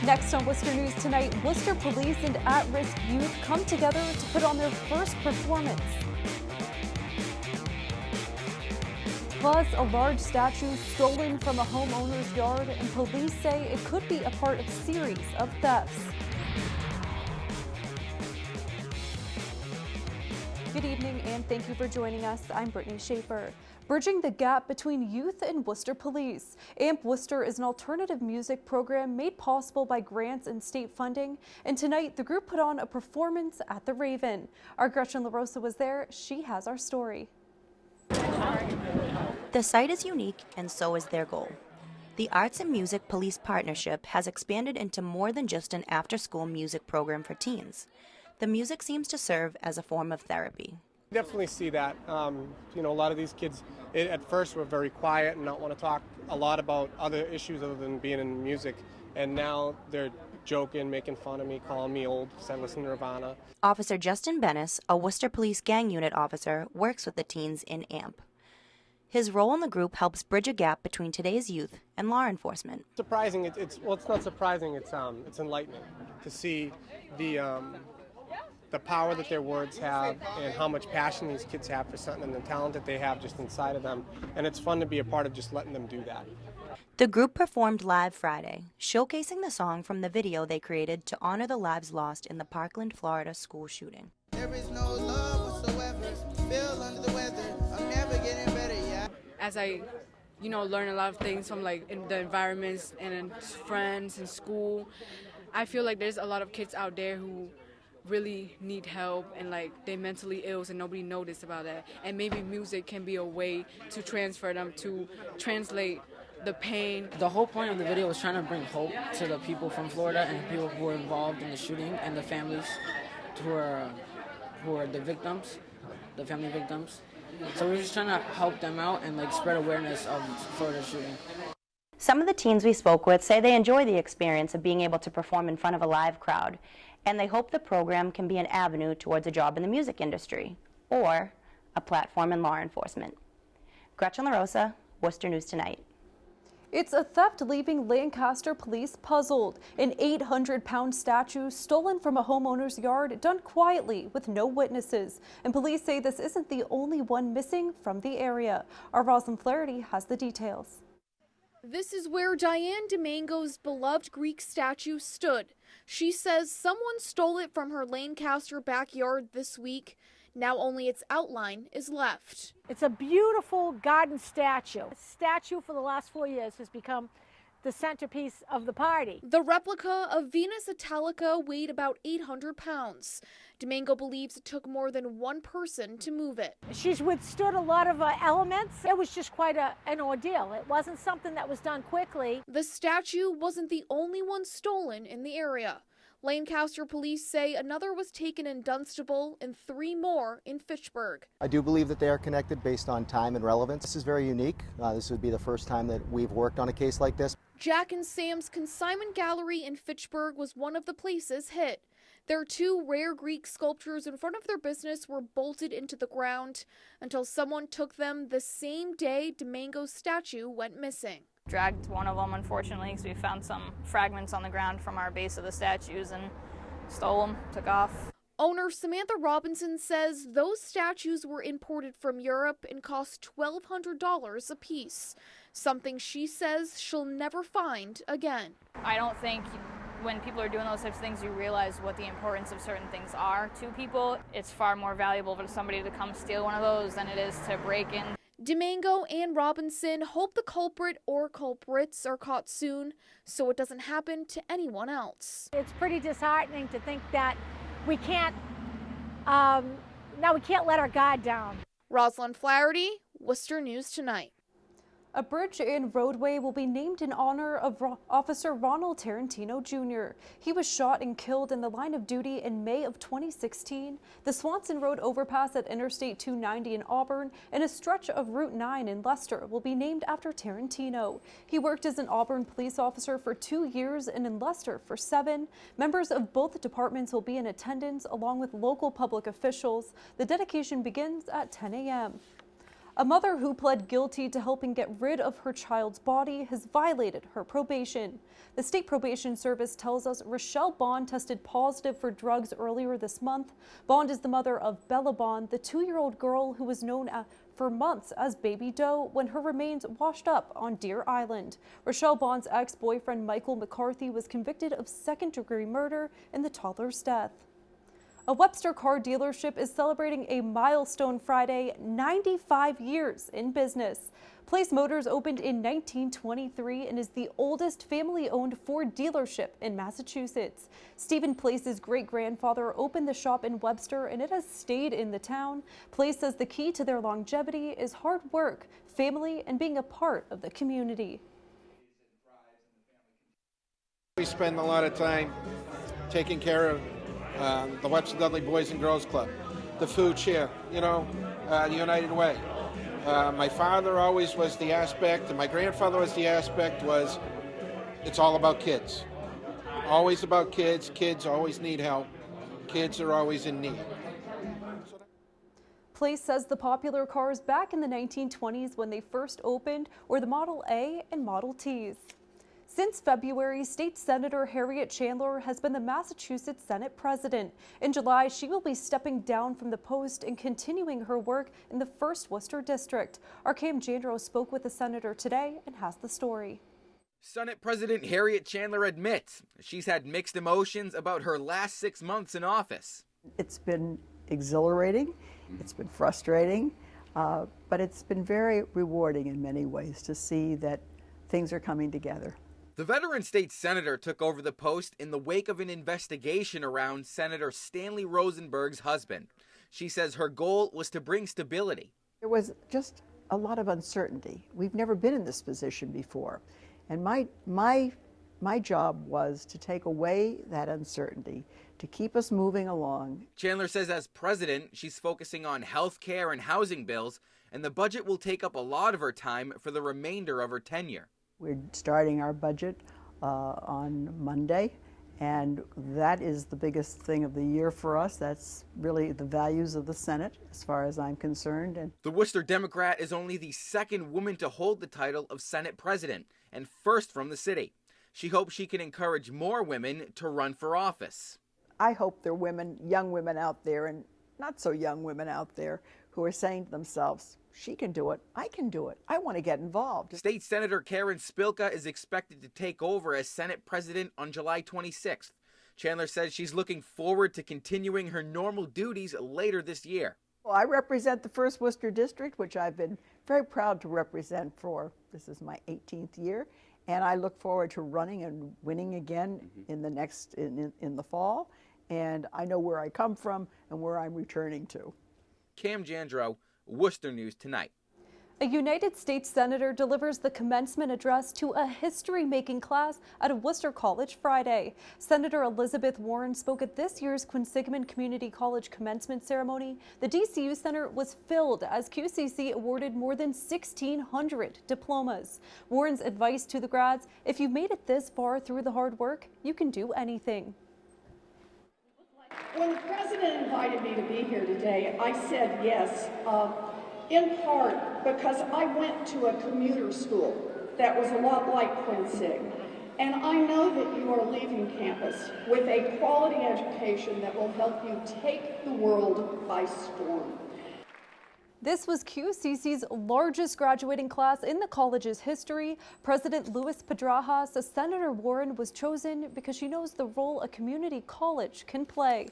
Next on Worcester News Tonight, Worcester police and at-risk youth come together to put on their first performance. Plus, a large statue stolen from a homeowner's yard, and police say it could be a part of a series of thefts. Good evening and thank you for joining us. I'm Brittany Schaefer. Bridging the gap between youth and Worcester police. AMP Worcester is an alternative music program made possible by grants and state funding. And tonight, the group put on a performance at the Raven. Our Gretchen LaRosa was there. She has our story. The site is unique and so is their goal. The Arts and Music Police Partnership has expanded into more than just an after-school music program for teens. The music seems to serve as a form of therapy. Definitely see that. A lot of these kids at first were very quiet and not want to talk a lot about other issues other than being in music. And now they're joking, making fun of me, calling me old because I listen to Nirvana. Officer Justin Bennis, a Worcester Police Gang Unit officer, works with the teens in AMP. His role in the group helps bridge a gap between today's youth and law enforcement. Surprising, it's not surprising, it's enlightening to see the power that their words have and how much passion these kids have for something and the talent that they have just inside of them. And it's fun to be a part of just letting them do that. The group performed live Friday, showcasing the song from the video they created to honor the lives lost in the Parkland, Florida school shooting. There is no love whatsoever, feel under the weather, I'm never getting better, yeah. As I, learn a lot of things from in the environments and friends and school, I feel like there's a lot of kids out there who really need help and they're mentally ill and nobody noticed about that. And maybe music can be a way to transfer them, to translate the pain. The whole point of the video was trying to bring hope to the people from Florida and people who were involved in the shooting and the families who are the victims, the family victims. So we're just trying to help them out and spread awareness of Florida shooting. Some of the teens we spoke with say they enjoy the experience of being able to perform in front of a live crowd, and they hope the program can be an avenue towards a job in the music industry or a platform in law enforcement. Gretchen LaRosa, Worcester News Tonight. It's a theft leaving Lancaster police puzzled. An 800-pound statue stolen from a homeowner's yard, done quietly with no witnesses. And police say this isn't the only one missing from the area. Our Rosalind Flaherty has the details. This is where Diane DeMango's beloved Greek statue stood. She says someone stole it from her Lancaster backyard this week. Now only its outline is left. It's a beautiful garden statue. The statue for the last 4 years has become the centerpiece of the party. The replica of Venus Italica weighed about 800 pounds. DeMango believes it took more than one person to move it. She's withstood a lot of elements. It was just quite an ordeal. It wasn't something that was done quickly. The statue wasn't the only one stolen in the area. Lancaster police say another was taken in Dunstable and 3 more in Fitchburg. I do believe that they are connected based on time and relevance. This is very unique. This would be the first time that we've worked on a case like this. Jack and Sam's Consignment Gallery in Fitchburg was one of the places hit. Their 2 rare Greek sculptures in front of their business were bolted into the ground until someone took them the same day DeMango's statue went missing. Dragged one of them, unfortunately, because we found some fragments on the ground from our base of the statues and stole them, took off. Owner Samantha Robinson says those statues were imported from Europe and cost $1,200 a piece, something she says she'll never find again. I don't think when people are doing those types of things, you realize what the importance of certain things are to people. It's far more valuable for somebody to come steal one of those than it is to break in. DeMango and Robinson hope the culprit or culprits are caught soon so it doesn't happen to anyone else. It's pretty disheartening to think that we can't let our guard down. Rosalind Flaherty, Worcester News Tonight. A bridge and roadway will be named in honor of Officer Ronald Tarentino Jr. He was shot and killed in the line of duty in May of 2016. The Swanson Road overpass at Interstate 290 in Auburn and a stretch of Route 9 in Leicester will be named after Tarentino. He worked as an Auburn police officer for 2 years and in Leicester for 7. Members of both departments will be in attendance along with local public officials. The dedication begins at 10 a.m. A mother who pled guilty to helping get rid of her child's body has violated her probation. The State Probation Service tells us Rachelle Bond tested positive for drugs earlier this month. Bond is the mother of Bella Bond, the 2-year-old girl who was known for months as Baby Doe when her remains washed up on Deer Island. Rachelle Bond's ex-boyfriend Michael McCarthy was convicted of second-degree murder in the toddler's death. A Webster car dealership is celebrating a milestone Friday, 95 years in business. Place Motors opened in 1923 and is the oldest family-owned Ford dealership in Massachusetts. Stephen Place's great-grandfather opened the shop in Webster and it has stayed in the town. Place says the key to their longevity is hard work, family, and being a part of the community. We spend a lot of time taking care of the Webster Dudley Boys and Girls Club, the food share, the United Way. My father always was the aspect, and my grandfather was the aspect, was it's all about kids. Always about kids. Kids always need help. Kids are always in need. Place says the popular cars back in the 1920s when they first opened were the Model A and Model Ts. Since February, State Senator Harriet Chandler has been the Massachusetts Senate President. In July, she will be stepping down from the post and continuing her work in the 1st Worcester District. Our Cam Jandro spoke with the senator today and has the story. Senate President Harriet Chandler admits she's had mixed emotions about her last 6 months in office. It's been exhilarating, it's been frustrating, but it's been very rewarding in many ways to see that things are coming together. The veteran state senator took over the post in the wake of an investigation around Senator Stanley Rosenberg's husband. She says her goal was to bring stability. There was just a lot of uncertainty. We've never been in this position before. And my job was to take away that uncertainty, to keep us moving along. Chandler says as president, she's focusing on health care and housing bills, and the budget will take up a lot of her time for the remainder of her tenure. We're starting our budget on Monday, and that is the biggest thing of the year for us. That's really the values of the Senate, as far as I'm concerned. And the Worcester Democrat is only the second woman to hold the title of Senate President, and first from the city. She hopes she can encourage more women to run for office. I hope there are women, young women out there, and not so young women out there, who are saying to themselves, she can do it, I can do it, I want to get involved. State Senator Karen Spilka is expected to take over as Senate President on July 26th. Chandler says she's looking forward to continuing her normal duties later this year. Well, I represent the 1st Worcester District, which I've been very proud to represent for, this is my 18th year, and I look forward to running and winning again in the fall, and I know where I come from and where I'm returning to. Cam Jandro, Worcester News Tonight. A United States Senator delivers the commencement address to a history-making class at a Worcester College Friday. Senator Elizabeth Warren spoke at this year's Quinsig Community College commencement ceremony. The DCU Center was filled as QCC awarded more than 1,600 diplomas. Warren's advice to the grads, if you've made it this far through the hard work, you can do anything. When the president invited me to be here today, I said yes, in part because I went to a commuter school that was a lot like Quinsig. And I know that you are leaving campus with a quality education that will help you take the world by storm. This was QCC's largest graduating class in the college's history. President Luis Pedraja says Senator Warren was chosen because she knows the role a community college can play.